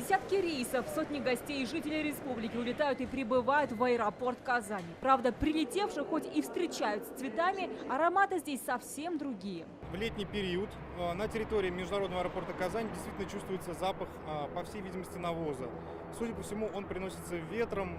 Десятки рейсов, сотни гостей и жителей республики улетают и прибывают в аэропорт Казани. Правда, прилетевших хоть и встречают с цветами, ароматы здесь совсем другие. В летний период на территории международного аэропорта Казань действительно чувствуется запах, по всей видимости, навоза. Судя по всему, он приносится ветром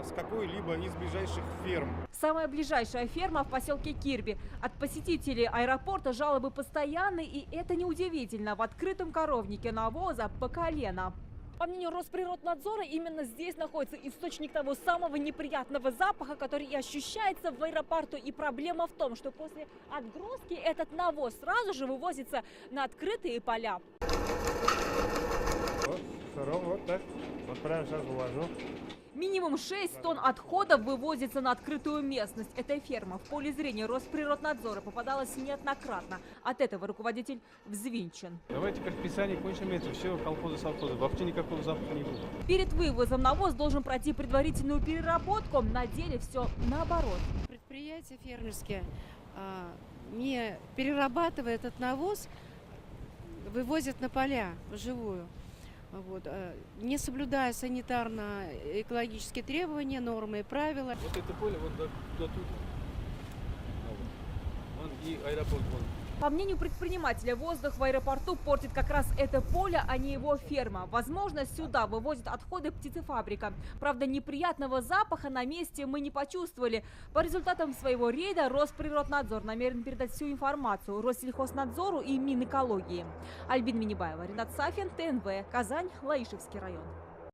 с какой-либо из ближайших ферм. Самая ближайшая ферма в поселке Кирби. От посетителей аэропорта жалобы постоянные, и это неудивительно. В открытом коровнике навоза по колено. По мнению Росприроднадзора, именно здесь находится источник того самого неприятного запаха, который и ощущается в аэропорту. И проблема в том, что после отгрузки этот навоз сразу же вывозится на открытые поля. Вот так. Вот прямо сейчас уложу. Минимум 6 тонн отходов вывозится на открытую местность. Эта ферма в поле зрения Росприроднадзора попадалась неоднократно. От этого руководитель взвинчен. Давайте предписание кончим это. Все, колхозы, совхозы. Вообще никакого запаха не будет. Перед вывозом навоз должен пройти предварительную переработку. На деле все наоборот. Предприятия фермерские, не перерабатывая этот навоз, вывозят на поля вживую. Вот, не соблюдая санитарно-экологические требования, нормы и правила. Вот это поле вот до тут. Вон и аэропорт вон. По мнению предпринимателя, воздух в аэропорту портит как раз это поле, а не его ферма. Возможно, сюда вывозят отходы птицефабрика. Правда, неприятного запаха на месте мы не почувствовали. По результатам своего рейда Росприроднадзор намерен передать всю информацию Россельхознадзору и Минэкологии. Альбина Минибаева, Ренат Сафин, ТНВ, Казань, Лаишевский район.